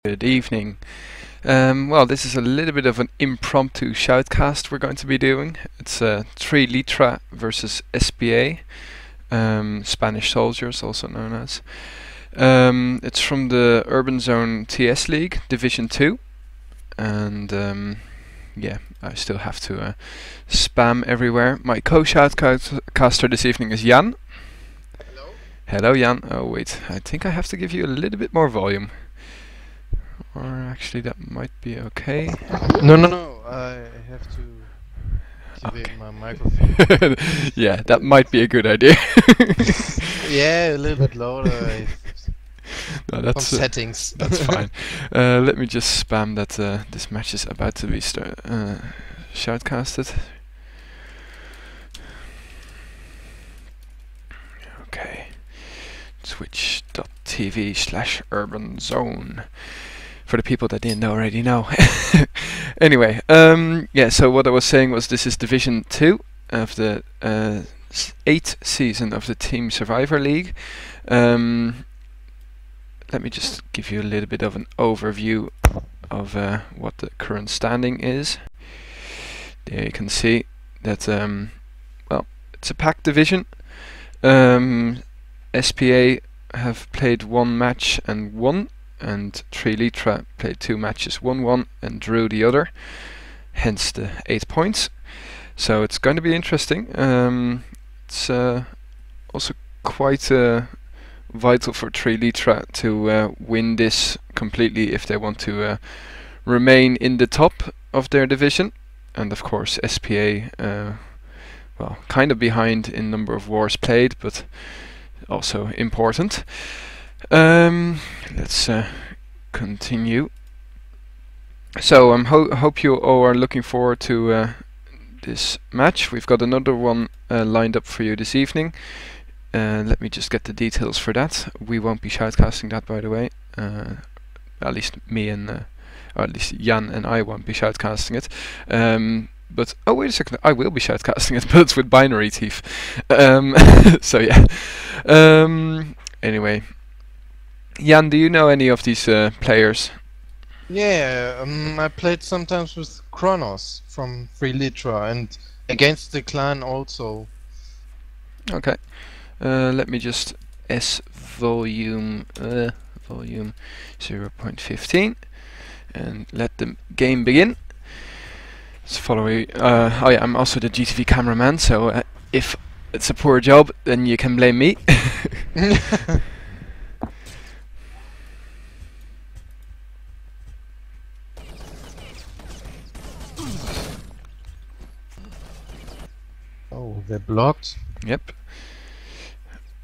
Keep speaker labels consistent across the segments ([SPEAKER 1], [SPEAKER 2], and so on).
[SPEAKER 1] Good evening. Well, this is a little bit of an impromptu shoutcast we're going to be doing. It's 3LITRA versus SPA, Spanish Soldiers, also known as. It's from the Urban Zone TS League, Division 2. And yeah, I still have to spam everywhere. My co-shoutcaster this evening is Jan.
[SPEAKER 2] Hello?
[SPEAKER 1] Hello, Jan. Oh, wait. I think I have to give you a little bit more volume. Or actually, that might be okay.
[SPEAKER 2] No. I have to activate my microphone.
[SPEAKER 1] Yeah, that might be a good idea.
[SPEAKER 2] Yeah, a little bit louder.
[SPEAKER 1] No, that's
[SPEAKER 2] Some settings.
[SPEAKER 1] that's fine. Let me just spam that this match is about to be shoutcasted. Okay. Twitch.tv/Urban Zone. For the people that didn't already know. Anyway, yeah, so what I was saying was this is Division 2 of the 8th season of the Team Survivor League. Let me just give you a little bit of an overview of what the current standing is. There you can see that, well, it's a packed division. SPA have played one match and won. And 3LITRA played 2 matches, won one and drew the other, hence the 8 points. So it's going to be interesting. It's also quite vital for 3LITRA to win this completely if they want to remain in the top of their division. And of course SPA, well, kind of behind in number of wars played, but also important. Let's continue. So I hope you all are looking forward to this match. We've got another one lined up for you this evening. Let me just get the details for that. We won't be shoutcasting that, by the way. At least me and, or at least Jan and I won't be shoutcasting it. But oh, wait a second, I will be shoutcasting it, but it's with Binary Thief. So yeah. Anyway. Jan, do you know any of these players?
[SPEAKER 2] Yeah, I played sometimes with Kronos from 3LITRA and against the clan also.
[SPEAKER 1] Okay. Let me just volume 0.15 and let the game begin. It's following. Oh yeah, I'm also the GTV cameraman, so if it's a poor job, then you can blame me.
[SPEAKER 2] Oh, they're blocked.
[SPEAKER 1] Yep.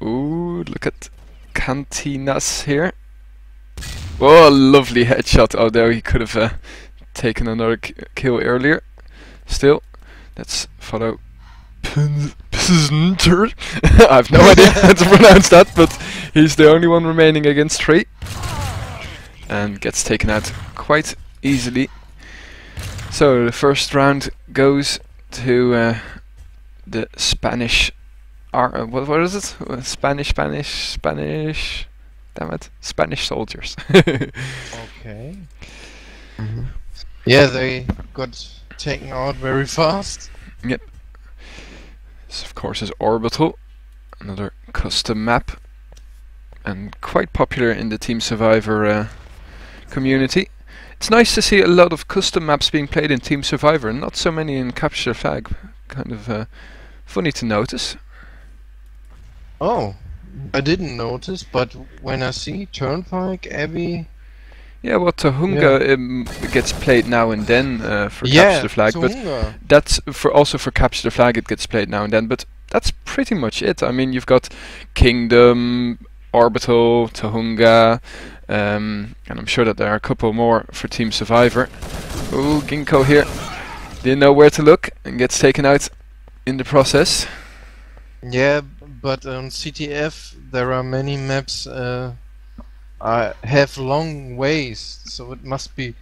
[SPEAKER 1] Ooh, look at Cantinas here. Oh, lovely headshot. Oh, there he could have taken another kill earlier. Still, let's follow Pznter. I have no idea how to pronounce that, but he's the only one remaining against 3. And gets taken out quite easily. So the first round goes to the Spanish. What is it? Spanish. Damn it, Spanish soldiers.
[SPEAKER 2] Okay. Yeah, they got taken out very fast.
[SPEAKER 1] Yep. This, of course, is Orbital, another custom map, and quite popular in the Team Survivor community. It's nice to see a lot of custom maps being played in Team Survivor, and not so many in Capture the Flag. Kind of funny to notice.
[SPEAKER 2] Oh, I didn't notice, but when I see Turnpike, Abbey...
[SPEAKER 1] Yeah, well, Tahunga gets played now and then for Capture the Flag,
[SPEAKER 2] Tahunga.
[SPEAKER 1] but that's also for Capture the Flag it gets played now and then, but that's pretty much it. I mean, you've got Kingdom, Orbital, Tahunga, and I'm sure that there are a couple more for Team Survivor. Ooh, Ginkgo here. Didn't know where to look and gets taken out in the process.
[SPEAKER 2] Yeah, but on CTF there are many maps have long ways, so it must be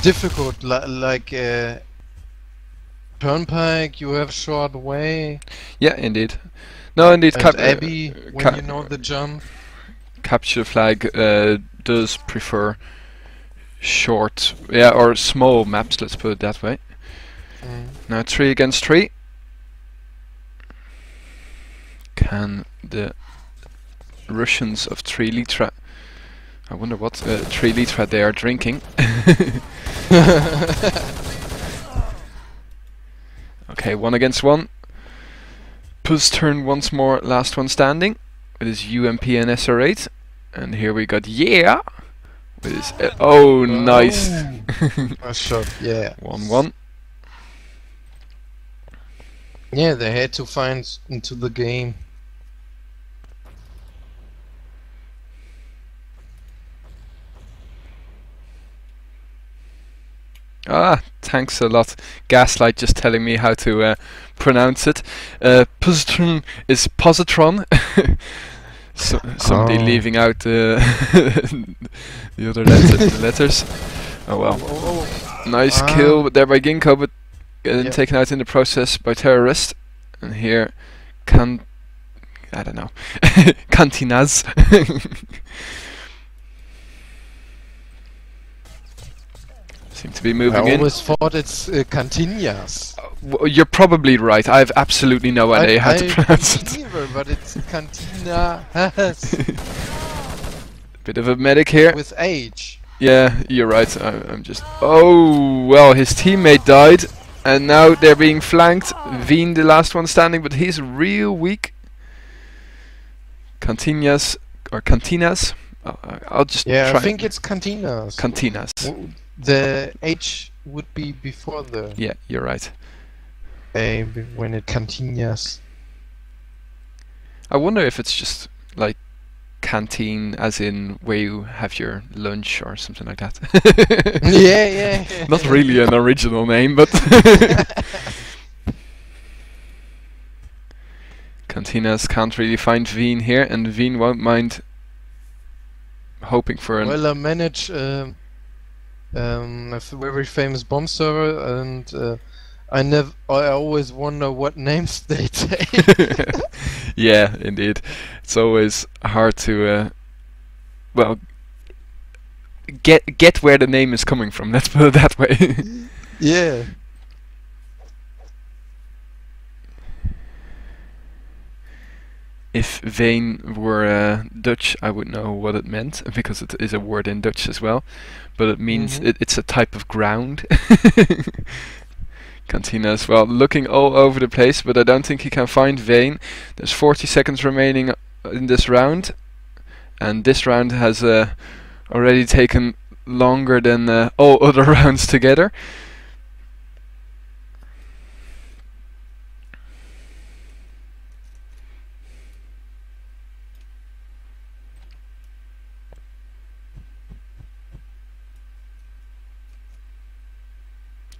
[SPEAKER 2] difficult. Like Turnpike, you have short way.
[SPEAKER 1] Yeah, indeed. No, indeed.
[SPEAKER 2] And Abbey, when you know the jump.
[SPEAKER 1] Capture the Flag does prefer short, or small maps, let's put it that way. Now 3 against 3. Can the Russians of 3LITRA, I wonder what 3LITRA they are drinking. Okay, 1 against 1. Puz turn once more, last one standing with his UMP and SR8. And here we got with his oh, nice.
[SPEAKER 2] Nice shot, yeah.
[SPEAKER 1] 1-1.
[SPEAKER 2] Yeah, they had to find into the game.
[SPEAKER 1] Ah, thanks a lot. Gaslight just telling me how to pronounce it. Positron is positron. Somebody leaving out the other letters. Oh well. Nice kill there by Ginkgo, but getting taken out in the process by terrorists. And here, I don't know, Cantinas. Seem to be moving in.
[SPEAKER 2] I always thought it's Cantinas.
[SPEAKER 1] You're probably right. I have absolutely no idea how to pronounce it.
[SPEAKER 2] Either, but it's Cantina.
[SPEAKER 1] Bit of a medic here.
[SPEAKER 2] With H.
[SPEAKER 1] Yeah, you're right. I'm just. Oh well, his teammate died, and now they're being flanked. Veen, the last one standing, but he's real weak. Cantinas or Cantinas. I'll just try.
[SPEAKER 2] I think it's Cantinas.
[SPEAKER 1] Cantinas.
[SPEAKER 2] The H would be before the
[SPEAKER 1] Yeah, you're right.
[SPEAKER 2] A when it Cantinas.
[SPEAKER 1] I wonder if it's just like canteen, as in where you have your lunch or something like that.
[SPEAKER 2] yeah.
[SPEAKER 1] Not really an original name, but Cantinas can't really find Veen here, and Veen won't mind hoping for an.
[SPEAKER 2] Well, I manage a very famous bomb server, and I always wonder what names they take.
[SPEAKER 1] Yeah, indeed. It's always hard to well, get where the name is coming from. Let's put it that way.
[SPEAKER 2] Yeah.
[SPEAKER 1] If Veen were Dutch, I would know what it meant, because it is a word in Dutch as well. But it means it's a type of ground. Cantinas, well, looking all over the place, but I don't think he can find Veen. There's 40 seconds remaining in this round, and this round has already taken longer than all other rounds together.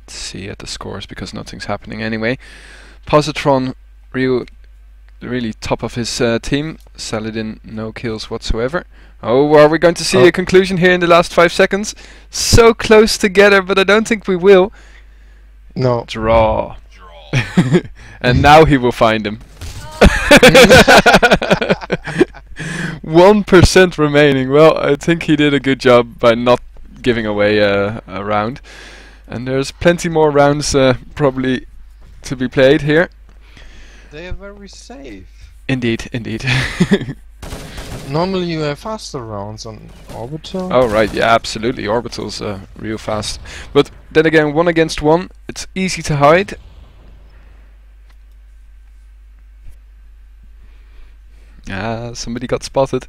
[SPEAKER 1] See at the scores, because nothing's happening anyway. Positron really top of his team. Saladin no kills whatsoever. Oh, are we going to see a conclusion here in the last 5 seconds? So close together, but I don't think we will.
[SPEAKER 2] No.
[SPEAKER 1] Draw. And now he will find him. 1% remaining. Well, I think he did a good job by not giving away a round. And there's plenty more rounds probably to be played here.
[SPEAKER 2] They are very safe.
[SPEAKER 1] Indeed, indeed.
[SPEAKER 2] Normally you have faster rounds on Orbital.
[SPEAKER 1] Oh right, yeah, absolutely. Orbital's real fast. But then again, 1 against 1, it's easy to hide. Ah, somebody got spotted.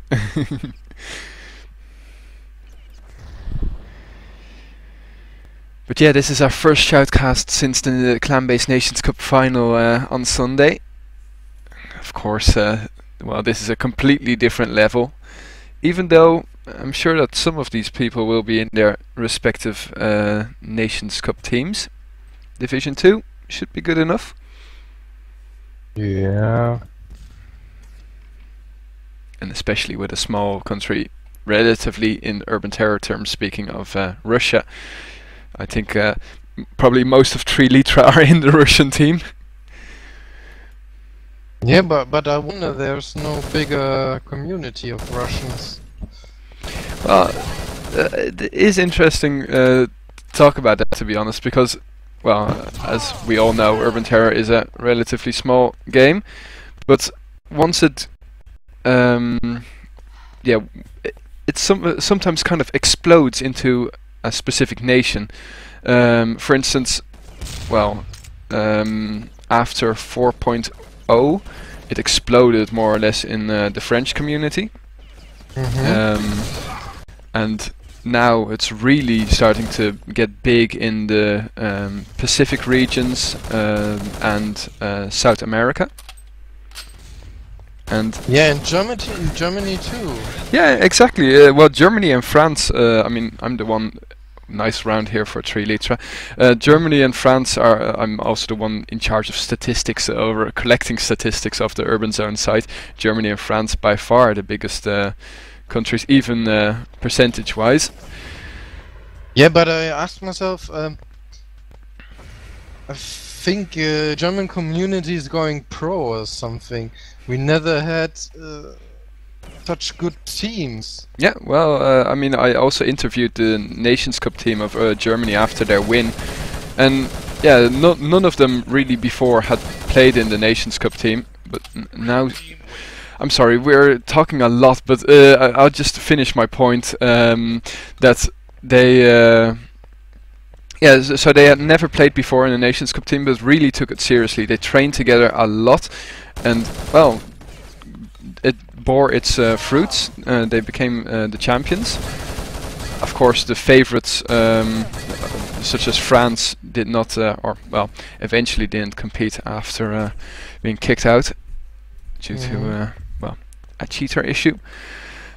[SPEAKER 1] But yeah, this is our first Shoutcast since the Clan-Based Nations Cup final on Sunday. Of course, well, this is a completely different level. Even though I'm sure that some of these people will be in their respective Nations Cup teams. Division 2 should be good enough.
[SPEAKER 2] Yeah.
[SPEAKER 1] And especially with a small country, relatively in urban terror terms, speaking of Russia. I think probably most of 3LITRA are in the Russian team.
[SPEAKER 2] Yeah, but I wonder there's no bigger community of Russians.
[SPEAKER 1] Well, it is interesting to talk about that, to be honest, because, well, as we all know, Urban Terror is a relatively small game, but once it, yeah, it sometimes kind of explodes into a specific nation. For instance, well, after 4.0, it exploded more or less in the French community. And now it's really starting to get big in the Pacific regions and South America. And
[SPEAKER 2] yeah, in Germany too.
[SPEAKER 1] Yeah, exactly. Well, Germany and France. I mean, I'm the one nice round here for 3LITRA. Germany and France are. I'm also the one in charge of statistics, over collecting statistics of the Urban Zone site. Germany and France by far the biggest countries, even percentage-wise.
[SPEAKER 2] Yeah, but I asked myself, I think German community is going pro or something. We never had such good teams.
[SPEAKER 1] Yeah, well, I mean, I also interviewed the Nations Cup team of Germany after their win, and yeah, none of them really before had played in the Nations Cup team, but now. I'm sorry, we're talking a lot, but I'll just finish my point that they, yeah, so they had never played before in a Nations Cup team, but really took it seriously. They trained together a lot, and well, it bore its fruits. They became the champions. Of course, the favorites, such as France, did not, or well, eventually didn't compete after being kicked out due to well, a cheater issue.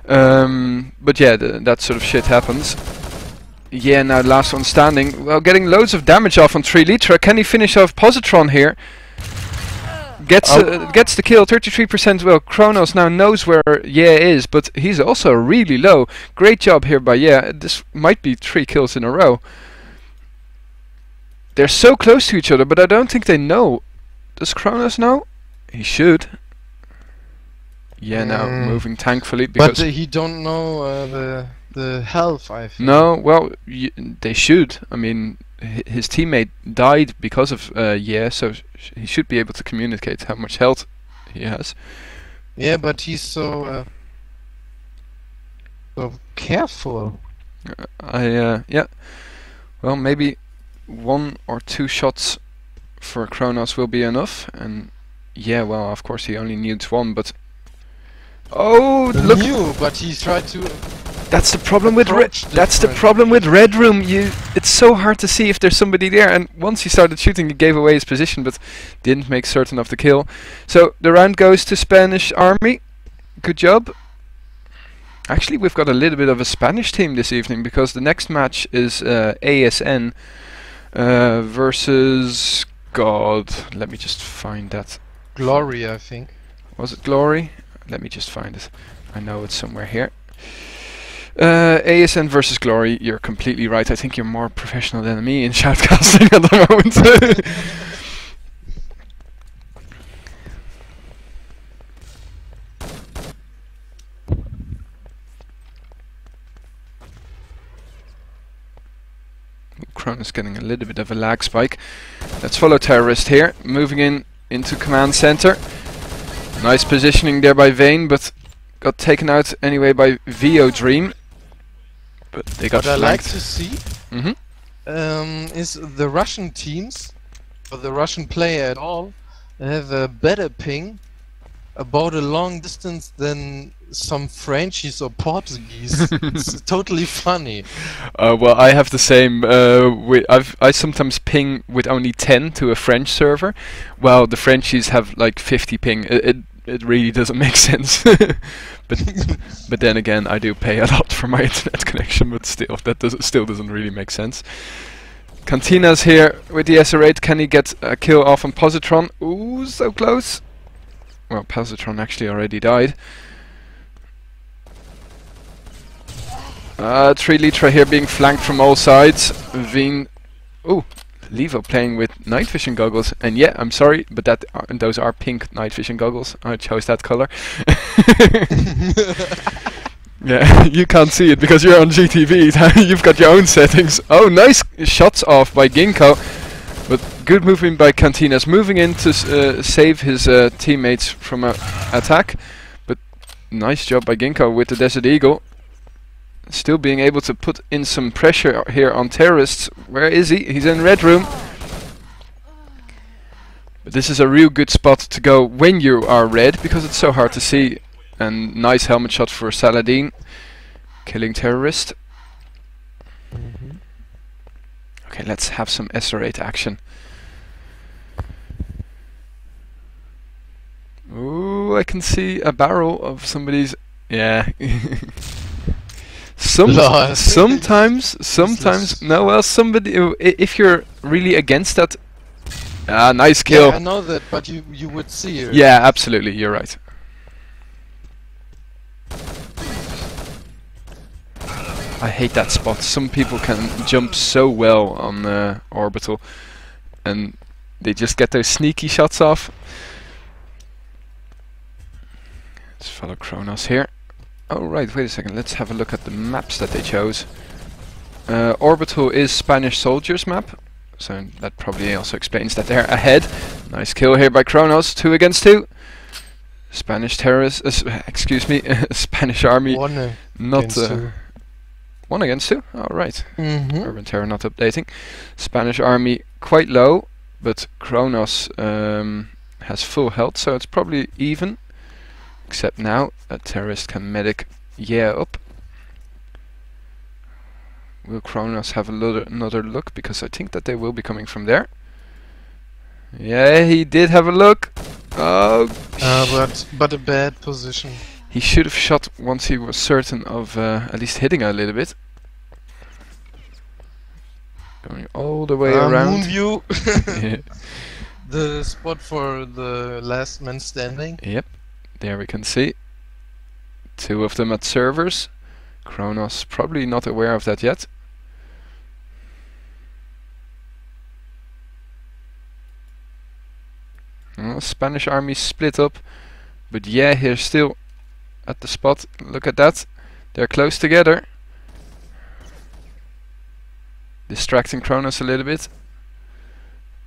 [SPEAKER 1] But yeah, that sort of shit happens. Yeah, now last one standing. Well, getting loads of damage off on 3LITRA. Can he finish off Positron here? Gets the kill, 33%. Well, Kronos now knows where Yeah is, but he's also really low. Great job here by Yeah. This might be 3 kills in a row. They're so close to each other, but I don't think they know. Does Kronos know? He should. Yeah, now moving thankfully, because
[SPEAKER 2] but he don't know the health, I think.
[SPEAKER 1] No, well, they should. I mean, his teammate died because of Yeah, so he should be able to communicate how much health he has.
[SPEAKER 2] Yeah, but he's so careful.
[SPEAKER 1] Yeah. Well, maybe 1 or 2 shots for Kronos will be enough, and yeah, well, of course he only needs 1, but oh, look!
[SPEAKER 2] But he tried to.
[SPEAKER 1] That's the problem with Red Room. It's so hard to see if there's somebody there. And once he started shooting, he gave away his position, but didn't make certain of the kill. So the round goes to Spanish Army. Good job. Actually, we've got a little bit of a Spanish team this evening, because the next match is ASN versus God. Let me just find that.
[SPEAKER 2] Glory, I think.
[SPEAKER 1] Was it Glory? Let me just find it. I know it's somewhere here. ASN versus Glory. You're completely right. I think you're more professional than me in shoutcasting at the moment. Kronos getting a little bit of a lag spike. Let's follow Terrorist here, moving into command center. Nice positioning there by Vayne, but got taken out anyway by VO Dream. But they got flanked.
[SPEAKER 2] What I like to see is the Russian teams, or the Russian player at all, have a better ping about a long distance than some Frenchies or Portuguese. It's totally funny.
[SPEAKER 1] Well, I have the same. I sometimes ping with only 10 to a French server, while the Frenchies have like 50 ping. It really doesn't make sense. but then again, I do pay a lot for my internet connection, but still, that still doesn't really make sense. Cantina's here with the SR8. Can he get a kill off on Positron? Ooh, so close. Well, Positron actually already died. 3LITRA here being flanked from all sides. Veen. Ooh, Levo playing with night vision goggles. And yeah, I'm sorry, but those are pink night vision goggles. I chose that color. Yeah, you can't see it because you're on GTV. You've got your own settings. Oh, nice shots off by Ginkgo. But good movement by Cantinas, moving in to save his teammates from an attack. But nice job by Ginkgo with the Desert Eagle. Still being able to put in some pressure here on terrorists. Where is he? He's in red room. But this is a real good spot to go when you are red, because it's so hard to see. And nice helmet shot for Saladin, killing terrorist. Okay, let's have some SR8 action. Ooh, I can see a barrel of somebody's. Yeah. Sometimes. No, well, somebody. If you're really against that. Ah, nice kill.
[SPEAKER 2] Yeah, I know that, but you would see it.
[SPEAKER 1] Yeah, absolutely. You're right. I hate that spot. Some people can jump so well on orbital, and they just get those sneaky shots off. Let's follow Kronos here. Oh right, wait a second. Let's have a look at the maps that they chose. Orbital is Spanish soldiers map, so that probably also explains that they're ahead. Nice kill here by Kronos. 2 against 2. Spanish terrorists. Excuse me. Spanish army. Not. 1 against 2? Alright. Urban Terror not updating. Spanish army quite low, but Kronos has full health, so it's probably even. Except now a terrorist can medic up. Will Kronos have another look? Because I think that they will be coming from there. Yeah, he did have a look. Oh.
[SPEAKER 2] But a bad position.
[SPEAKER 1] He should have shot once he was certain of at least hitting a little bit. Going all the way around.
[SPEAKER 2] Moon view. The spot for the last man standing.
[SPEAKER 1] Yep, there we can see. 2 of them at servers. Kronos probably not aware of that yet. Spanish army split up. But yeah, here's still at the spot. Look at that. They're close together. Distracting Kronos a little bit.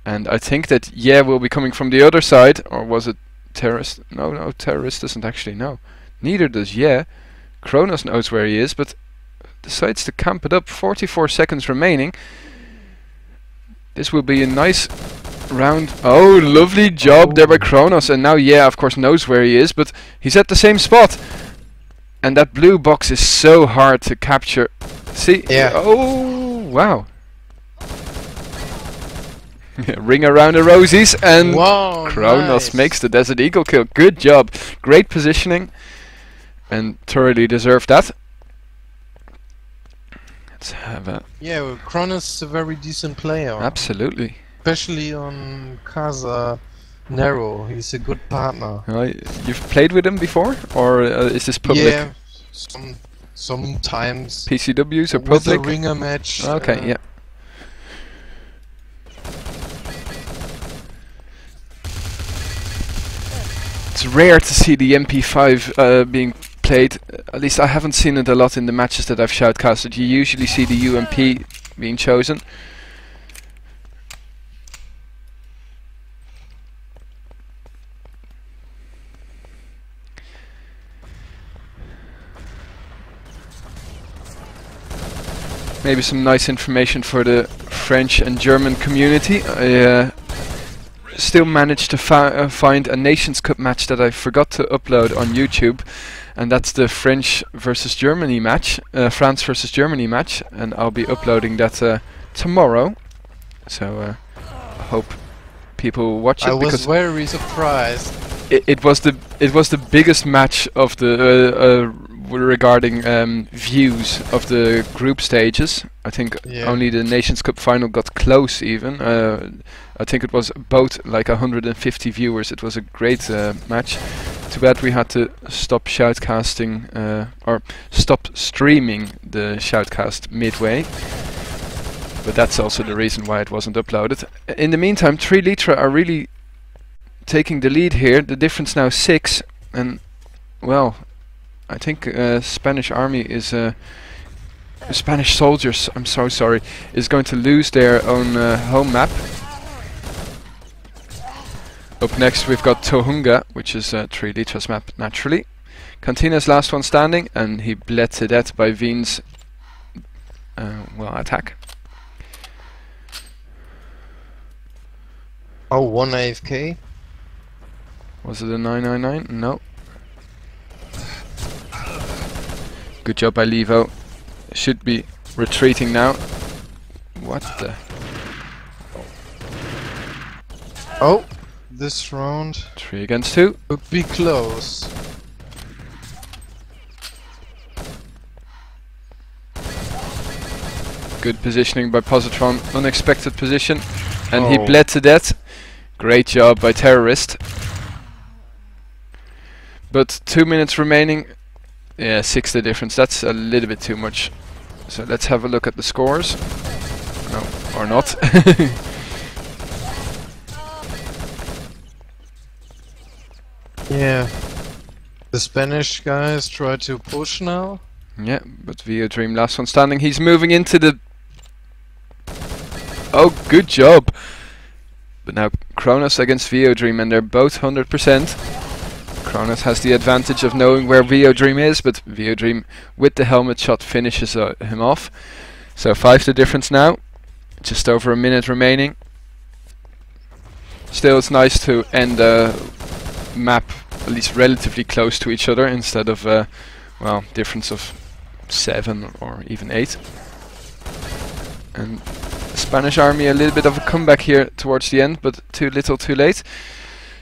[SPEAKER 1] And I think that will be coming from the other side. Or was it terrorist? No, terrorist doesn't actually know. Neither does Kronos knows where he is, but decides to camp it up. 44 seconds remaining. This will be a nice round. Oh, lovely job there by Kronos. And now of course knows where he is, but he's at the same spot. And that blue box is so hard to capture. See?
[SPEAKER 2] Yeah.
[SPEAKER 1] Oh, wow. Ring around the rosies, and Kronos makes the Desert Eagle kill. Good job. Great positioning. And thoroughly deserved that. Let's have a...
[SPEAKER 2] Yeah, well, Kronos is a very decent player.
[SPEAKER 1] Absolutely.
[SPEAKER 2] Especially on Casa Narrow. He's a good partner.
[SPEAKER 1] You've played with him before? Or is this public?
[SPEAKER 2] Yeah, sometimes.
[SPEAKER 1] PCWs or
[SPEAKER 2] with
[SPEAKER 1] public?
[SPEAKER 2] With a ringer match.
[SPEAKER 1] Okay, yeah. It's rare to see the MP5 being played. At least I haven't seen it a lot in the matches that I've shoutcasted. You usually see the UMP being chosen. Maybe some nice information for the French and German community. I still managed to find a Nations Cup match that I forgot to upload on YouTube, and that's the French versus Germany match, France versus Germany match, and I'll be uploading that tomorrow. So I hope people watch it.
[SPEAKER 2] I was very surprised.
[SPEAKER 1] It was the biggest match of the regarding views of the group stages. I think only the Nations Cup final got close even. I think it was both like 150 viewers. It was a great match. Too bad we had to stop shoutcasting or stop streaming the shoutcast midway. But that's also the reason why it wasn't uploaded. In the meantime, 3LITRA are really taking the lead here. The difference now 6, and well, I think Spanish army is Spanish soldiers. I'm so sorry. Is going to lose their own home map. Up next we've got Tohunga, which is 3LITRA's map naturally. Cantina's last one standing, and he bled to death by Veen's attack.
[SPEAKER 2] Oh, one AFK.
[SPEAKER 1] Was it a 999? No. Good job by Levo. Should be retreating now. What the?
[SPEAKER 2] Oh, this round
[SPEAKER 1] 3 against 2.
[SPEAKER 2] would be close.
[SPEAKER 1] Good positioning by Positron. Unexpected position. And he
[SPEAKER 2] Oh.
[SPEAKER 1] bled to death. Great job by Terrorist. But 2 minutes remaining. Yeah, 6 the difference. That's a little bit too much. So let's have a look at the scores. No, or not.
[SPEAKER 2] Yeah. The Spanish guys try to push now.
[SPEAKER 1] Yeah, but Videodream last one standing. He's moving into the... Oh, good job! But now Kronos against Videodream, and they're both 100%. Kronos has the advantage of knowing where Videodream is, but Videodream with the helmet shot finishes him off. So 5 the difference now. Just over a minute remaining. Still, it's nice to end the map at least relatively close to each other instead of, well, difference of 7 or even 8. And Spanish army a little bit of a comeback here towards the end, but too little too late.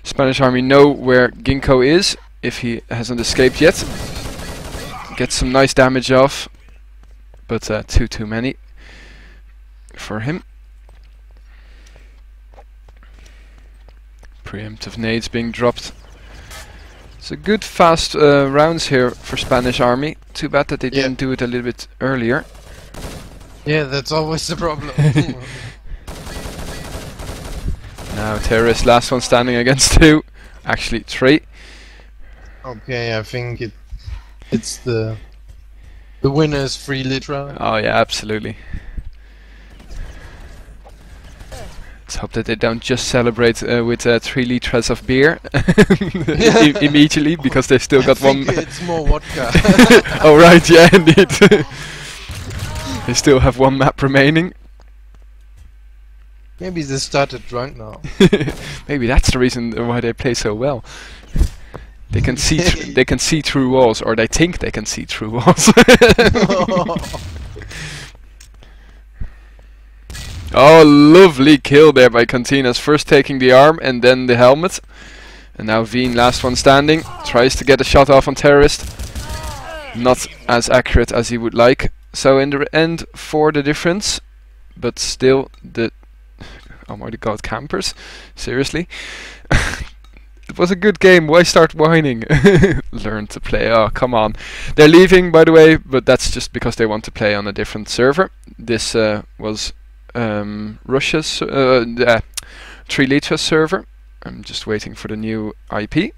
[SPEAKER 1] Spanish army know where Ginkgo is, if he hasn't escaped yet. Gets some nice damage off, but too many for him. Preemptive nades being dropped. It's a good fast rounds here for Spanish army. Too bad that they didn't do it a little bit earlier.
[SPEAKER 2] Yeah, that's always the problem.
[SPEAKER 1] Now Terrorist last one standing against 2. Actually 3.
[SPEAKER 2] Okay, I think it's the winner is 3LITRA.
[SPEAKER 1] Oh yeah, absolutely. Let's hope that they don't just celebrate with 3 liters of beer immediately, because they still got one.
[SPEAKER 2] It's more vodka.
[SPEAKER 1] Oh right, yeah, indeed. They still have one map remaining.
[SPEAKER 2] Maybe they started drunk now.
[SPEAKER 1] Maybe that's the reason why they play so well. They can see they can see through walls, or they think they can see through walls. Oh, lovely kill there by Cantinas. First taking the arm and then the helmet. And now Veen, last one standing, tries to get a shot off on Terrorist. Not as accurate as he would like. So in the end, 4 the difference. But still, the... Oh my god, campers? Seriously? It was a good game, why start whining? Learn to play, oh come on. They're leaving, by the way, but that's just because they want to play on a different server. This was Russia's 3LITRA server. I'm just waiting for the new IP.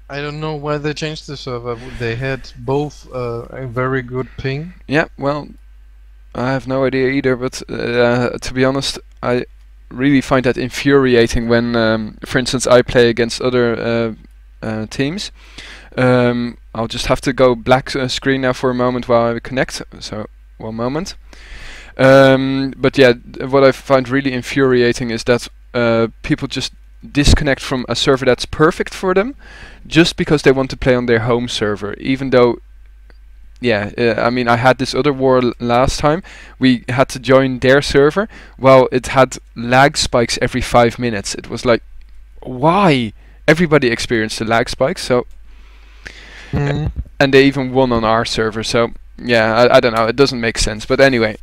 [SPEAKER 2] I don't know why they changed the server. They had both a very good ping.
[SPEAKER 1] Yeah, well, I have no idea either, but to be honest, I really find that infuriating when, for instance, I play against other teams. I'll just have to go black screen now for a moment while I connect, so 1 moment. But yeah, what I find really infuriating is that people just disconnect from a server that's perfect for them just because they want to play on their home server, even though I mean, I had this other war last time. We had to join their server. Well, it had lag spikes every 5 minutes. It was like, why? Everybody experienced the lag spikes, so and they even won on our server, so yeah, I don't know, it doesn't make sense, but anyway,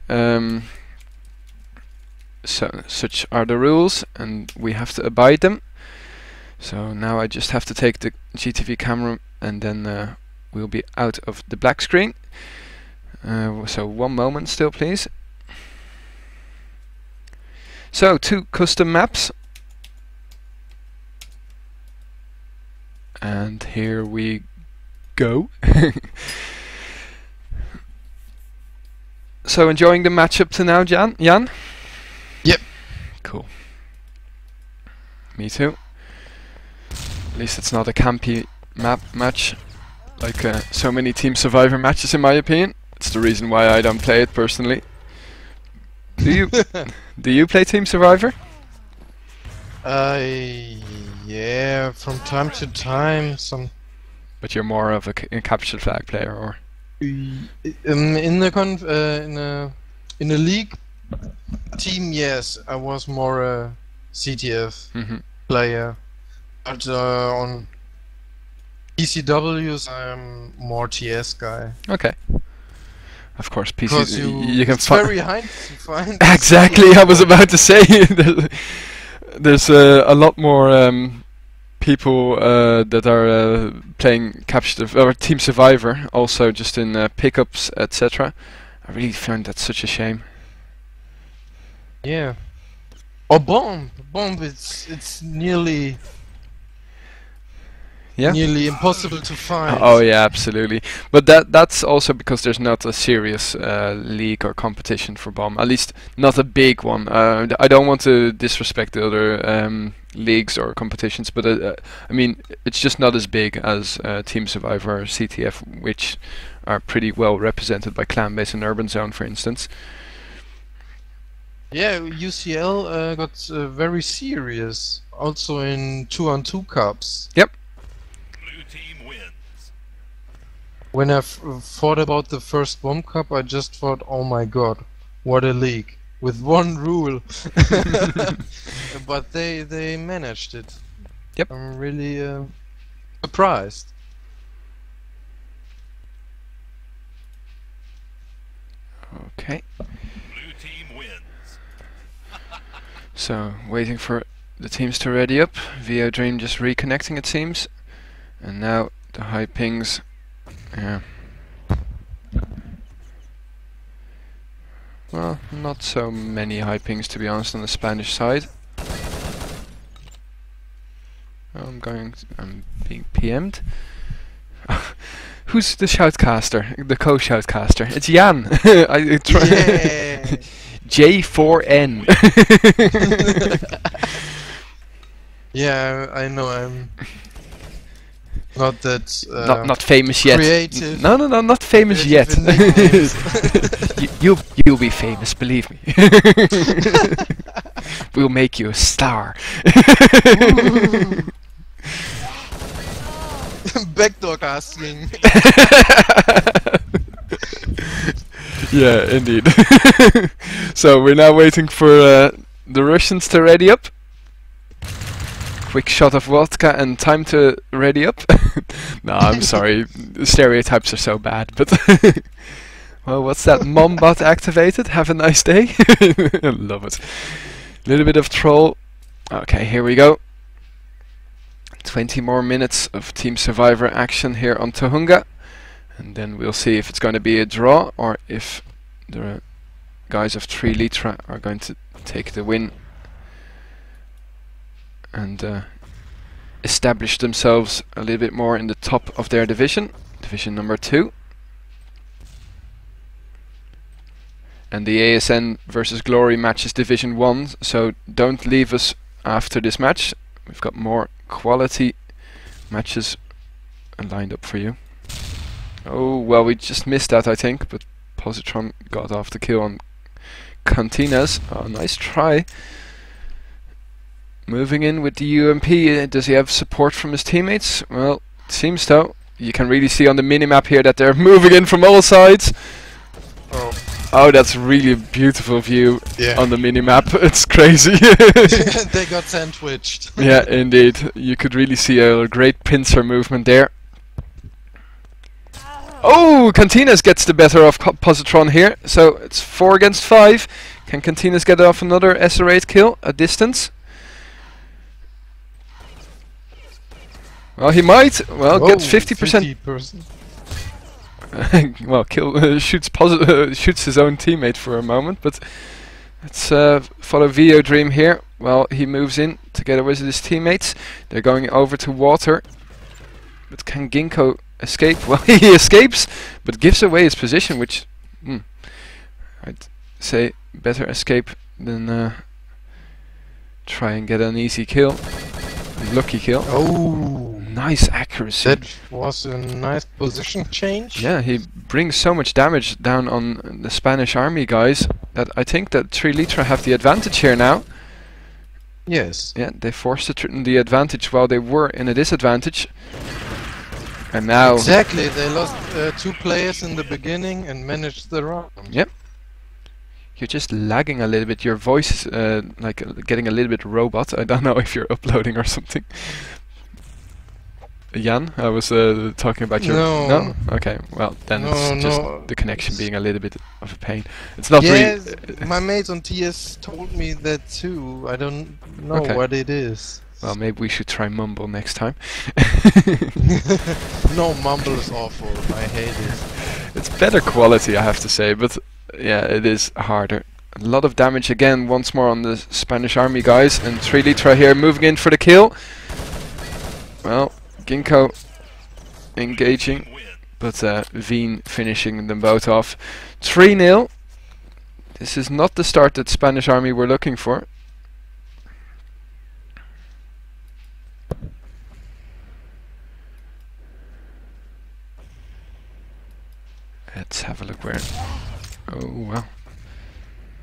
[SPEAKER 1] so such are the rules and we have to abide them. So now I just have to take the GTV camera and then we'll be out of the black screen. So 1 moment still, please. So 2 custom maps, And here we go. So enjoying the match up to now, Jan?
[SPEAKER 2] Yep.
[SPEAKER 1] Cool. Me too. At least it's not a campy match like so many Team Survivor matches, in my opinion. It's the reason why I don't play it personally. Do you? Do you play Team Survivor?
[SPEAKER 2] Yeah, from time to time.
[SPEAKER 1] But you're more of a captured flag player, or?
[SPEAKER 2] In a league team, yes, I was more a CTF player, but on PCWs I'm more TS guy.
[SPEAKER 1] Okay. Of course, PC.
[SPEAKER 2] Because
[SPEAKER 1] you can
[SPEAKER 2] it's very hard to find.
[SPEAKER 1] Exactly, I was about to say. There's a lot more people that are playing Captured or Team Survivor, also just in pickups, etc. I really find that such a shame.
[SPEAKER 2] Yeah. Or Bomb. It's nearly nearly impossible to find.
[SPEAKER 1] Oh yeah, absolutely. But that's also because there's not a serious league or competition for Bomb. At least not a big one. I don't want to disrespect the other leagues or competitions, but I mean, it's just not as big as Team Survivor or CTF, which are pretty well represented by Clan Base and Urban Zone, for instance.
[SPEAKER 2] Yeah, UCL got very serious, also in 2-on-2 cups.
[SPEAKER 1] Yep.
[SPEAKER 3] Blue team wins.
[SPEAKER 2] When I thought about the first Bomb Cup, I just thought, oh my god, what a league. With one rule. But they managed it.
[SPEAKER 1] Yep.
[SPEAKER 2] I'm really surprised.
[SPEAKER 1] Okay.
[SPEAKER 3] Blue team wins.
[SPEAKER 1] So, waiting for the teams to ready up. VO Dream just reconnecting, it seems. And now the high pings. Yeah. Well, not so many high pings, to be honest, on the Spanish side. I'm being PM'd. Who's the shoutcaster? The co-shoutcaster? It's Jan. I try.
[SPEAKER 2] Yeah.
[SPEAKER 1] J4N.
[SPEAKER 2] Yeah, I know. I'm not that
[SPEAKER 1] not famous yet.
[SPEAKER 2] creative.
[SPEAKER 1] No, not famous yet. You'll be famous, believe me. We'll make you a star.
[SPEAKER 2] Backdoor casting.
[SPEAKER 1] Yeah, indeed. So we're now waiting for the Russians to ready up. Quick shot of vodka and time to ready up. No, I'm sorry. Stereotypes are so bad, but well, what's that? Mombot activated. Have a nice day. Love it. Little bit of troll. Okay, here we go. 20 more minutes of Team Survivor action here on Tohunga, and then we'll see if it's going to be a draw or if the guys of 3LITRA are going to take the win and establish themselves a little bit more in the top of their division, division number 2. And the ASN versus Glory match is division 1, so don't leave us after this match. We've got more quality matches lined up for you. Oh, well, we just missed that, I think, but Positron got off the kill on Cantinas. Oh, nice try. Moving in with the UMP. Does he have support from his teammates? Well, it seems so. You can really see on the minimap here that they're moving in from all sides. Oh, that's really a beautiful view on the minimap. It's crazy.
[SPEAKER 2] They got sandwiched.
[SPEAKER 1] Yeah, indeed. You could really see a great pincer movement there. Oh, Cantinas gets the better of Positron here. So it's 4 against 5. Can Cantinas get off another SR8 kill at distance? Well, he might. Well, gets 50%.
[SPEAKER 2] 50%.
[SPEAKER 1] Well, shoots his own teammate for a moment, but let's follow VO Dream here. Well, he moves in together with his teammates. They're going over to water. But can Ginkgo escape? Well, he escapes, but gives away his position, which I'd say better escape than try and get an easy kill. Lucky kill.
[SPEAKER 2] Oh,
[SPEAKER 1] nice accuracy.
[SPEAKER 2] that was a nice position change.
[SPEAKER 1] Yeah, he brings so much damage down on the Spanish army guys that I think that 3LITRA have the advantage here now.
[SPEAKER 2] Yes.
[SPEAKER 1] Yeah, they forced the advantage while they were in a disadvantage. And now...
[SPEAKER 2] Exactly, they lost 2 players in the beginning and managed the round.
[SPEAKER 1] Yep. You're just lagging a little bit. Your voice is like getting a little bit robot. I don't know if you're uploading or something. Jan, I was talking about your...
[SPEAKER 2] No.
[SPEAKER 1] Okay, well then
[SPEAKER 2] No,
[SPEAKER 1] it's just
[SPEAKER 2] no.
[SPEAKER 1] the connection being a little bit of a pain. It's not
[SPEAKER 2] Yes,
[SPEAKER 1] really...
[SPEAKER 2] my mates on TS told me that too. I don't know
[SPEAKER 1] Okay.
[SPEAKER 2] what it is.
[SPEAKER 1] Well, maybe we should try Mumble next time.
[SPEAKER 2] No, Mumble is awful. I hate it.
[SPEAKER 1] It's better quality, I have to say, but yeah, it is harder. A lot of damage again, once more on the Spanish army guys, and 3LITRA here moving in for the kill. Well, Ginkgo engaging, but Veen finishing them both off. 3-0. This is not the start that Spanish army were looking for. Let's have a look where... Oh, well.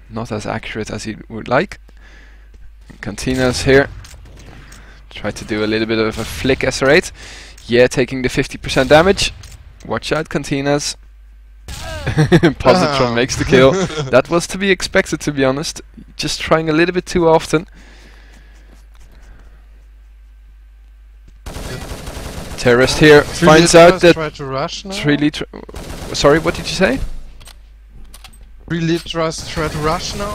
[SPEAKER 1] Not as accurate as he would like. Cantinas here. Try to do a little bit of a flick SR8. Yeah, taking the 50% damage. Watch out, Cantinas. Positron makes the kill. That was to be expected, to be honest. Just trying a little bit too often. Terrorist here finds out that...
[SPEAKER 2] Try to rush now.
[SPEAKER 1] 3LITRA... Sorry, what did you say?
[SPEAKER 2] 3LITRA's try to rush now.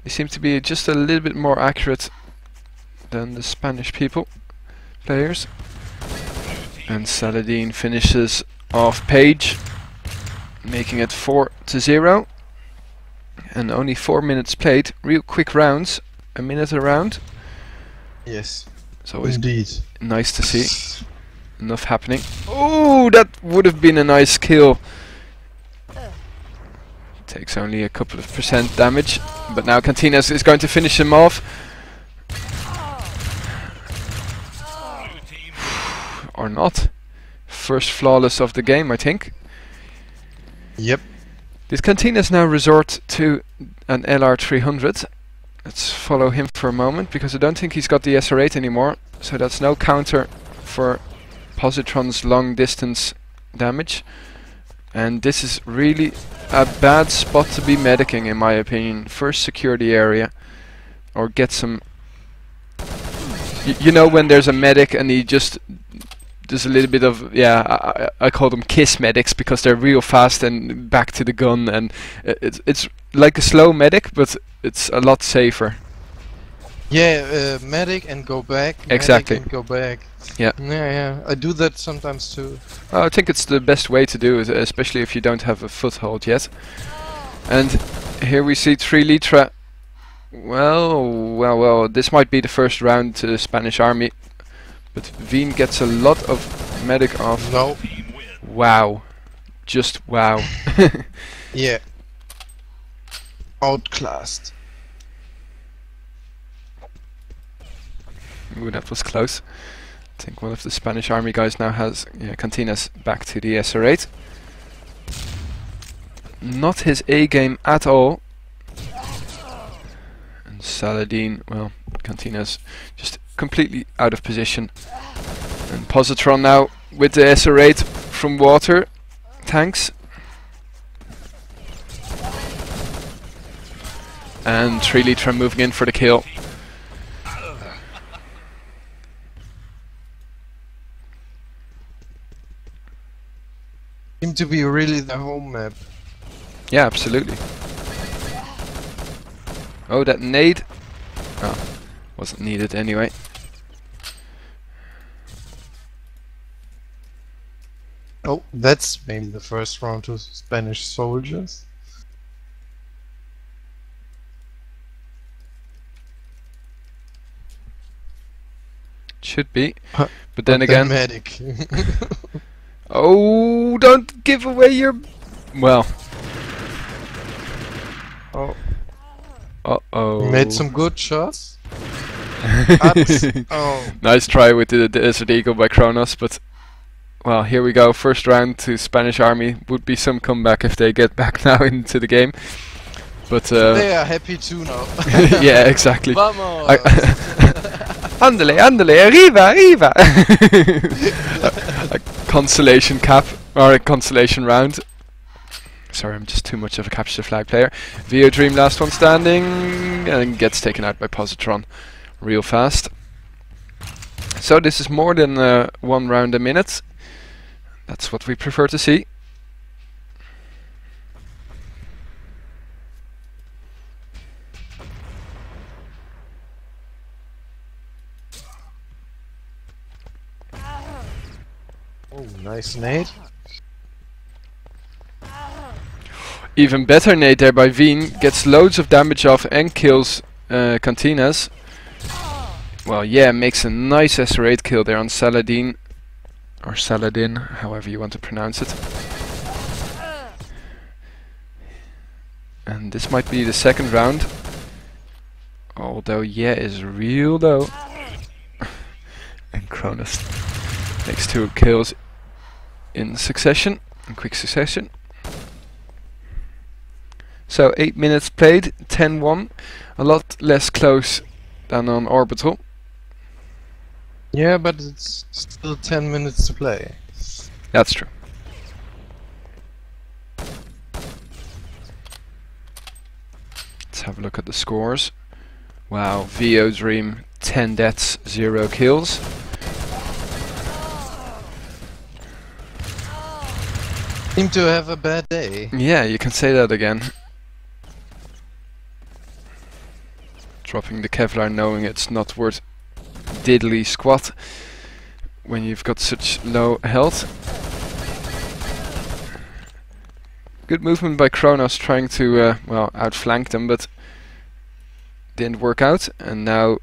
[SPEAKER 1] They seem to be just a little bit more accurate than the Spanish players. And Saladin finishes off Page, making it 4-0. And only 4 minutes played. Real quick rounds, a minute a round.
[SPEAKER 2] Yes.
[SPEAKER 1] It's always
[SPEAKER 2] Indeed.
[SPEAKER 1] nice to see. Enough happening. Oh, that would have been a nice kill. Takes only a couple of % damage, but now Cantinas is going to finish him off. Or not. First flawless of the game, I think.
[SPEAKER 2] Yep.
[SPEAKER 1] Did Cantinas now resort to an LR300? Let's follow him for a moment, because I don't think he's got the SR8 anymore, so that's no counter for Positron's long distance damage. And this is really a bad spot to be medicing, in my opinion. First secure the area, or get some... you know, when there's a medic and he just... There's a little bit of... Yeah, I call them kiss medics, because they're real fast and back to the gun, and it's like a slow medic, but it's a lot safer.
[SPEAKER 2] Yeah, medic and go back.
[SPEAKER 1] Exactly.
[SPEAKER 2] Medic and go back.
[SPEAKER 1] Yeah.
[SPEAKER 2] Yeah. I do that sometimes too.
[SPEAKER 1] I think it's the best way to do it, especially if you don't have a foothold yet. And here we see 3LITRA. Well, this might be the first round to the Spanish army. But Veen gets a lot of medic off.
[SPEAKER 2] No.
[SPEAKER 1] Wow. Just wow.
[SPEAKER 2] Yeah. Outclassed.
[SPEAKER 1] Ooh, that was close. I think one of the Spanish army guys now has Cantinas back to the SR8. Not his A game at all. And Saladin, well, Cantinas just completely out of position. And Positron now with the SR8 from water tanks. And 3LITRA moving in for the kill.
[SPEAKER 2] Seem to be really the home map.
[SPEAKER 1] Yeah, absolutely. Oh, that nade. Oh, wasn't needed anyway.
[SPEAKER 2] Oh, that's maybe the first round to Spanish soldiers.
[SPEAKER 1] should be.
[SPEAKER 2] Huh.
[SPEAKER 1] But then again,
[SPEAKER 2] Medic.
[SPEAKER 1] oh, don't give away your. Well.
[SPEAKER 2] Oh.
[SPEAKER 1] Uh-oh.
[SPEAKER 2] Made some good shots. Oh.
[SPEAKER 1] Nice try with the Desert Eagle by Kronos, but well, here we go. First round to Spanish Army. Would be some comeback if they get back now into the game. But
[SPEAKER 2] they are happy too now.
[SPEAKER 1] yeah, exactly.
[SPEAKER 2] Vamos.
[SPEAKER 1] Andale, andale, arriba, arriba. a consolation cap or a consolation round. Sorry, I'm just too much of a capture the flag player. Vio Dream, last one standing, and gets taken out by Positron real fast. So this is more than 1 round a minute. That's what we prefer to see.
[SPEAKER 2] Oh, nice nade.
[SPEAKER 1] Even better nade there by Veen. Gets loads of damage off and kills Cantinas. Well, yeah, makes a nice SR8 kill there on Saladin. Or Saladin, however you want to pronounce it. And this might be the second round. Although, yeah, is real though. And Kronos makes 2 kills in succession, in quick succession. So 8 minutes played, 10-1, a lot less close than on Orbital.
[SPEAKER 2] Yeah, but it's still 10 minutes to play.
[SPEAKER 1] That's true. Let's have a look at the scores. Wow, Vio Dream 10 deaths, 0 kills.
[SPEAKER 2] Seem to have a bad day.
[SPEAKER 1] Yeah, you can say that again. Dropping the Kevlar knowing it's not worth diddly squat when you've got such low health. Good movement by Kronos trying to well, outflank them, but didn't work out. And now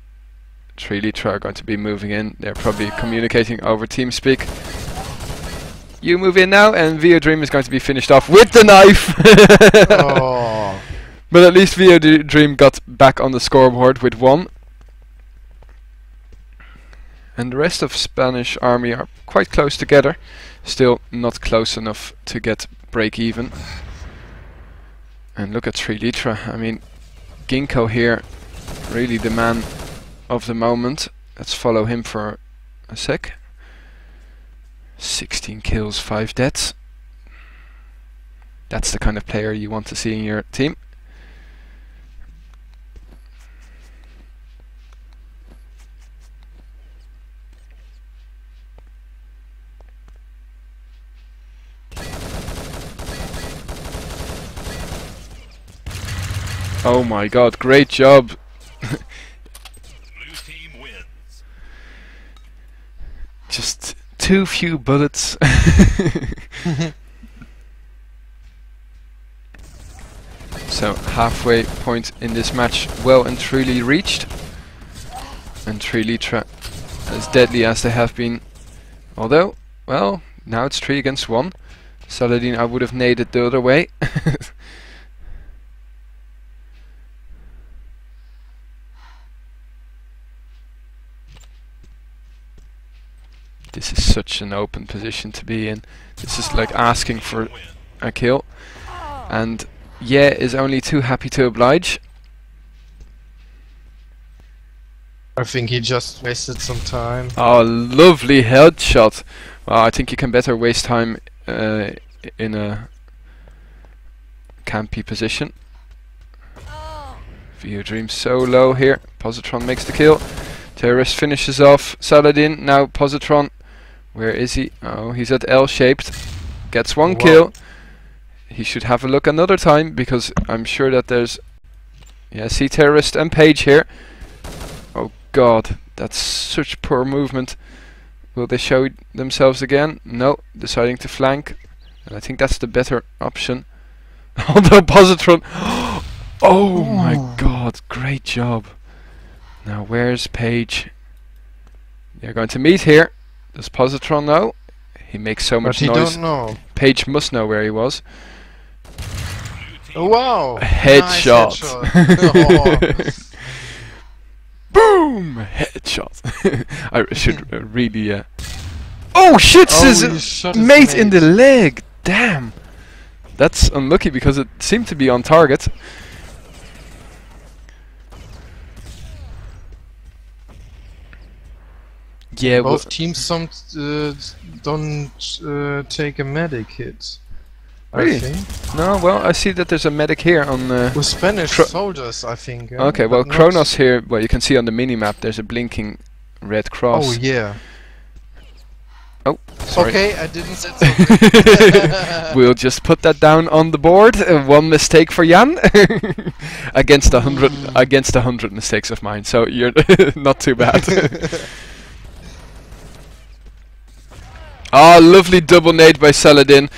[SPEAKER 1] 3LITRA are going to be moving in. They're probably communicating over TeamSpeak. You move in now, and Vio Dream is going to be finished off with the knife.
[SPEAKER 2] Oh.
[SPEAKER 1] But at least Vio Dream got back on the scoreboard with 1. And the rest of Spanish Army are quite close together. Still not close enough to get break even. And look at 3LITRA. I mean, Ginkgo here, really the man of the moment. Let's follow him for a sec. 16 kills, 5 deaths. That's the kind of player you want to see in your team. Oh my god, great job.
[SPEAKER 3] Blue team wins.
[SPEAKER 1] Just too few bullets. So halfway point in this match well and truly reached. And 3LITRA as deadly as they have been. Although, well, now it's 3 against 1. Saladin, I would have naded the other way. This is such an open position to be in. This is like asking for a kill. And yeah is only too happy to oblige.
[SPEAKER 2] I think he just wasted some time.
[SPEAKER 1] Oh, lovely headshot. Well, I think you can better waste time in a campy position. Vio Dream so low here. Positron makes the kill. Terrorist finishes off Saladin. Now Positron. Where is he? Oh, he's at L-shaped. Gets 1 kill. He should have a look another time because I'm sure that there's... Yeah, see Terrorist and Page here. Oh god, that's such poor movement. Will they show themselves again? No, deciding to flank. And I think that's the better option. Although Positron... Oh my god, great job. Now where's Page? They're going to meet here. Does Positron know? He makes so much
[SPEAKER 2] But he
[SPEAKER 1] noise.
[SPEAKER 2] don't know.
[SPEAKER 1] Page must know where he was.
[SPEAKER 2] Oh, wow!
[SPEAKER 1] Headshot.
[SPEAKER 2] Nice headshot.
[SPEAKER 1] Boom! Headshot. I should really. Oh shit!
[SPEAKER 2] Oh,
[SPEAKER 1] Says
[SPEAKER 2] he shot his
[SPEAKER 1] mate in
[SPEAKER 2] mate.
[SPEAKER 1] the leg. Damn. That's unlucky because it seemed to be on target. Yeah.
[SPEAKER 2] Both teams don't take a medic hit.
[SPEAKER 1] Really?
[SPEAKER 2] I think.
[SPEAKER 1] No. Well, I see that there's a medic here on.
[SPEAKER 2] With Spanish soldiers, I think.
[SPEAKER 1] Okay.
[SPEAKER 2] but
[SPEAKER 1] Well,
[SPEAKER 2] not-
[SPEAKER 1] Kronos here. Well, you can see on the mini map. There's a blinking red cross.
[SPEAKER 2] Oh yeah.
[SPEAKER 1] Oh, sorry.
[SPEAKER 2] Okay, I didn't say something.
[SPEAKER 1] We'll just put that down on the board. One mistake for Jan against 100 mistakes of mine. So you're not too bad. Ah, lovely double nade by Saladin,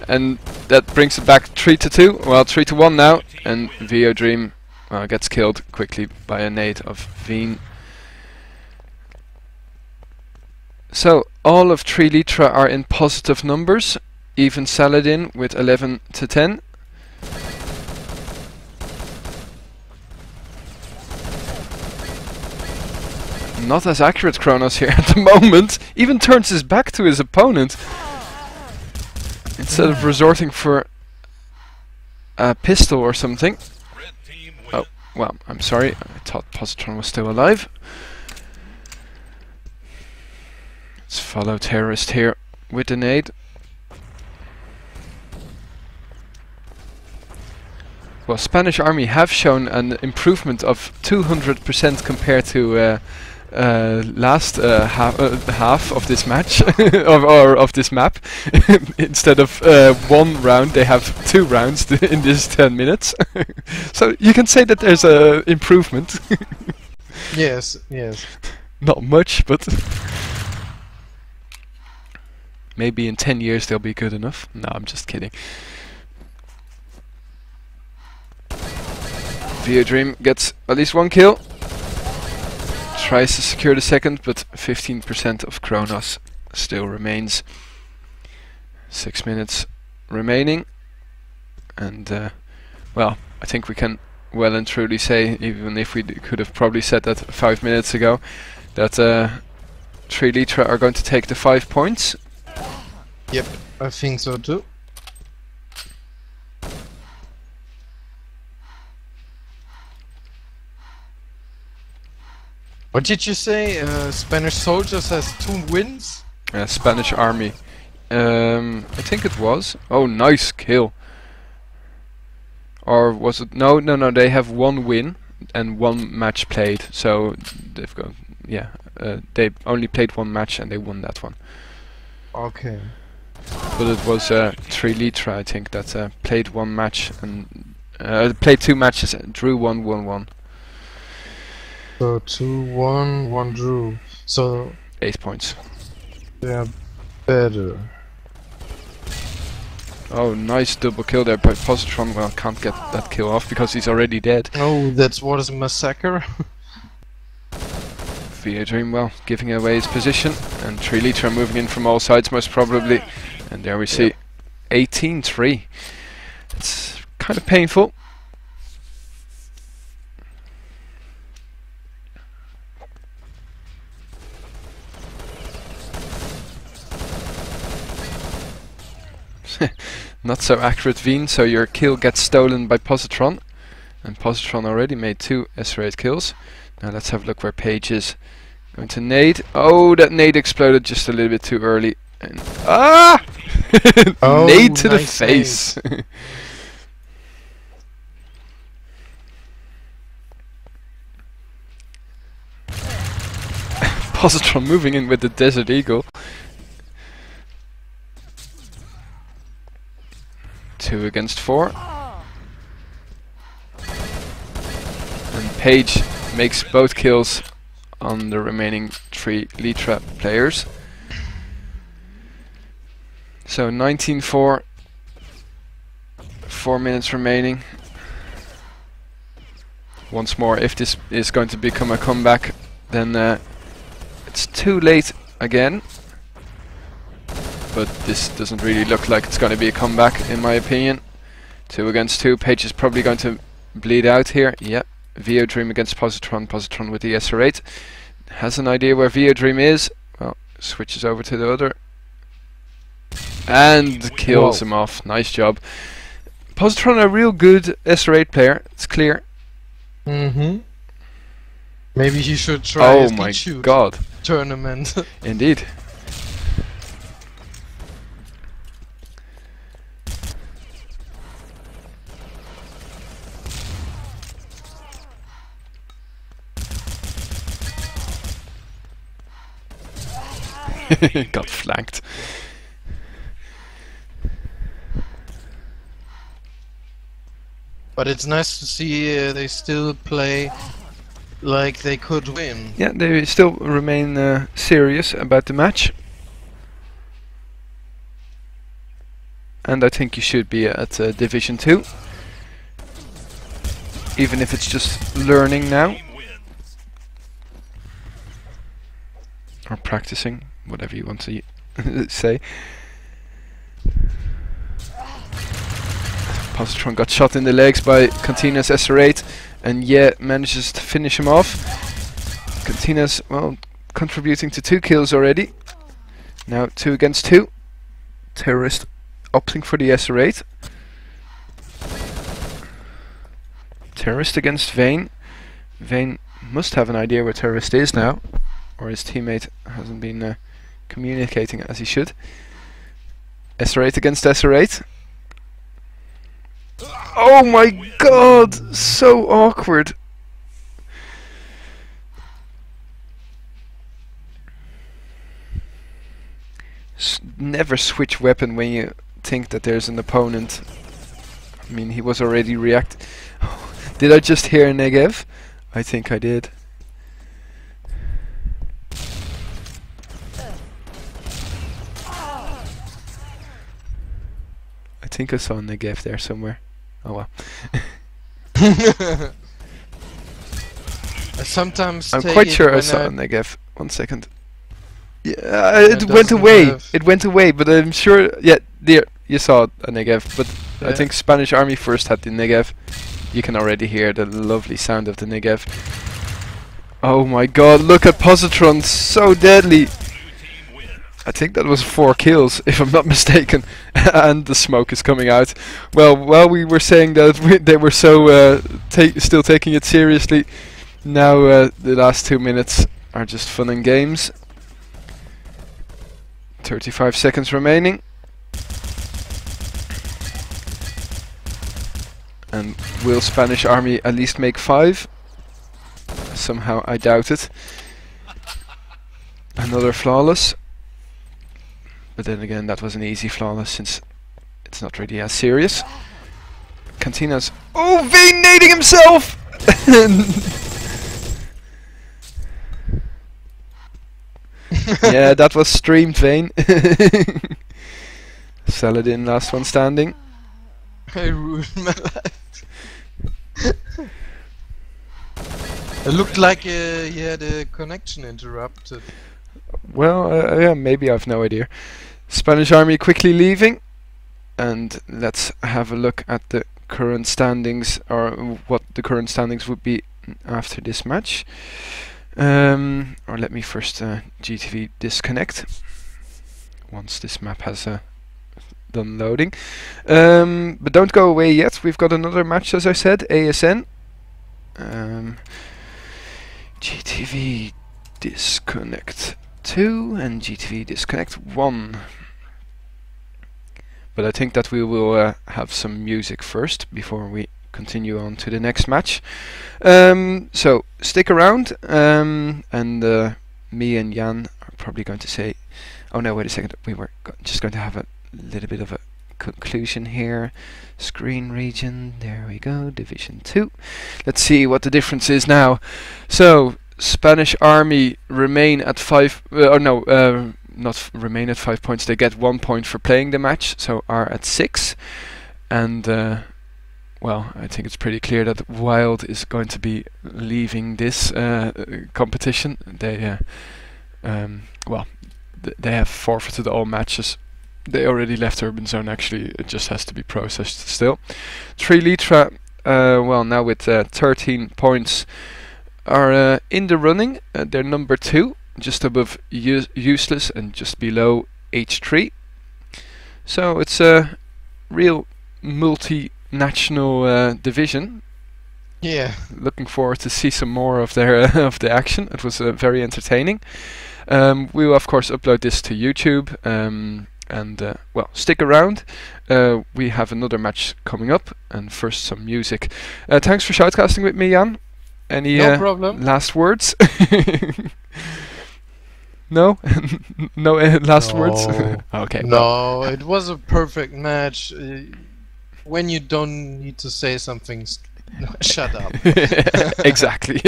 [SPEAKER 1] and that brings it back 3-2. Well, 3-1 now, and Vio Dream gets killed quickly by a nade of Veen. So all of 3LITRA are in positive numbers, even Saladin with 11-10. Not as accurate Kronos here at the moment, even turns his back to his opponent instead of resorting for a pistol or something.
[SPEAKER 3] Red team wins.
[SPEAKER 1] Oh, well, I'm sorry, I thought Positron was still alive. Let's follow Terrorist here with the nade. Well, Spanish Army have shown an improvement of 200% compared to last half of this match, or of this map. Instead of one round, they have 2 rounds in this 10 minutes. So you can say that there's a improvement.
[SPEAKER 2] Yes, yes.
[SPEAKER 1] Not much, but maybe in 10 years they'll be good enough. No, I'm just kidding. Via Dream gets at least 1 kill. Tries to secure the second, but 15% of Kronos still remains. 6 minutes remaining. And, well, I think we can well and truly say, even if we could have probably said that 5 minutes ago, that 3LITRA are going to take the 5 points.
[SPEAKER 2] Yep, I think so too. What did you say? Spanish soldiers has 2 wins?
[SPEAKER 1] Spanish Army. I think it was. Oh, nice kill. Or was it? No, they have 1 win and 1 match played. So they've got, yeah, they only played 1 match and they won that one.
[SPEAKER 2] Okay.
[SPEAKER 1] But it was 3LITRA, I think, that played 1 match and played 2 matches and drew 1, won 1.
[SPEAKER 2] So 2-1, 1 drew. So
[SPEAKER 1] 8 points.
[SPEAKER 2] they're better.
[SPEAKER 1] Oh, nice double kill there by Positron. Well, can't get that kill off because he's already dead.
[SPEAKER 2] Oh, that's what is a massacre.
[SPEAKER 1] Via Dream, well, giving away his position, and 3LITRA moving in from all sides most probably. And there we see 18-3. It's kind of painful. Not so accurate Veen, so your kill gets stolen by Positron. And Positron already made 2 S-rate kills. Now let's have a look where Page is. Going to nade. Oh, that nade exploded just a little bit too early. And ah!
[SPEAKER 2] Oh,
[SPEAKER 1] nade to the
[SPEAKER 2] nice
[SPEAKER 1] face. Positron moving in with the Desert Eagle. 2 against 4. And Page makes both kills on the remaining 3LITRA players. So 19-4. 4 minutes remaining. Once more, if this is going to become a comeback, then It's too late again. But this doesn't really look like it's going to be a comeback, in my opinion. 2 against 2. Page is probably going to bleed out here. Yep. Videodream against Positron. Positron with the SR8. Has an idea where Videodream is. Well, switches over to the other. And kills him off. Nice job. Positron a real good SR8 player. It's clear.
[SPEAKER 2] Mm-hmm. Maybe he should try a
[SPEAKER 1] oh my
[SPEAKER 2] shoot
[SPEAKER 1] god.
[SPEAKER 2] tournament.
[SPEAKER 1] Indeed. Got flanked.
[SPEAKER 2] But it's nice to see they still play like they could win.
[SPEAKER 1] Yeah, they still remain serious about the match. And I think you should be at Division 2. Even if it's just learning now. Or practicing, whatever you want to say. Positron got shot in the legs by Cantina's SR8 and manages to finish him off. Cantina's, well, contributing to 2 kills already. Now 2 against 2. Terrorist opting for the SR8. Terrorist against Vane. Vane must have an idea where Terrorist is now. Or his teammate hasn't been communicating as he should. SR8 against SR8. Oh my god! So awkward! Never switch weapon when you think that there's an opponent. I mean, he was already Did I just hear a Negev? I think I did. I think I saw a Negev there somewhere. Oh well.
[SPEAKER 2] I sometimes
[SPEAKER 1] I'm
[SPEAKER 2] take
[SPEAKER 1] quite
[SPEAKER 2] it
[SPEAKER 1] sure I
[SPEAKER 2] when
[SPEAKER 1] saw a Negev. 1 second. Yeah, it went away. It went away, but I'm sure. Yeah, there you saw a Negev. But I think Spanish Army first had the Negev. You can already hear the lovely sound of the Negev. Oh my god! Look at Positron, so deadly. I think that was 4 kills, if I'm not mistaken, and the smoke is coming out. Well, while we were saying that they were so still taking it seriously, now the last 2 minutes are just fun and games. 35 seconds remaining. And will Spanish Army at least make 5? Somehow I doubt it. Another flawless. But then again, that was an easy flawless since it's not really as serious. Cantina's... Oh, Vane nading himself! Yeah, that was streamed, Vane. Saladin, last one standing.
[SPEAKER 2] I ruined my life. It looked like he had a connection interrupted.
[SPEAKER 1] Well, yeah, maybe, I've no idea. Spanish Army quickly leaving, and let's have a look at the current standings, or what the current standings would be after this match. Or let me first GTV disconnect once this map has done loading. But don't go away yet. We've got another match, as I said, ASN. GTV disconnect 2 and GTV disconnect 1. But I think that we will have some music first before we continue on to the next match. So stick around, and me and Jan are probably going to say, oh no, wait a second, we were just going to have a little bit of a conclusion here. Screen region, there we go, Division 2. Let's see what the difference is now. So Spanish Army remain at 5, not remain at 5 points, they get 1 point for playing the match, so are at 6. And well, I think it's pretty clear that Wild is going to be leaving this competition. They well, they have forfeited all matches. They already left Urban Zone, actually. It just has to be processed still. 3LITRA, well, now with 13 points, are in the running. They're number 2, just above Useless and just below H3. So it's a real multinational division.
[SPEAKER 2] Yeah.
[SPEAKER 1] Looking forward to see some more of their of the action. It was very entertaining. We will of course upload this to YouTube, and well, stick around. We have another match coming up, and first some music. Thanks for shoutcasting with me, Jan. Any
[SPEAKER 2] No problem.
[SPEAKER 1] last words? No, no last words. Okay.
[SPEAKER 2] No, it was a perfect match. When you don't need to say something, shut up.
[SPEAKER 1] Exactly.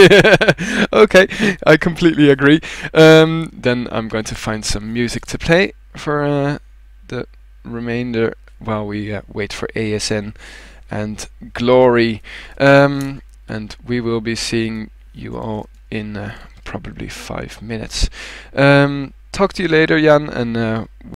[SPEAKER 1] Okay, I completely agree. Then I'm going to find some music to play for the remainder while we wait for ASN and Glory. And we will be seeing you all in probably 5 minutes. Talk to you later, Jan, and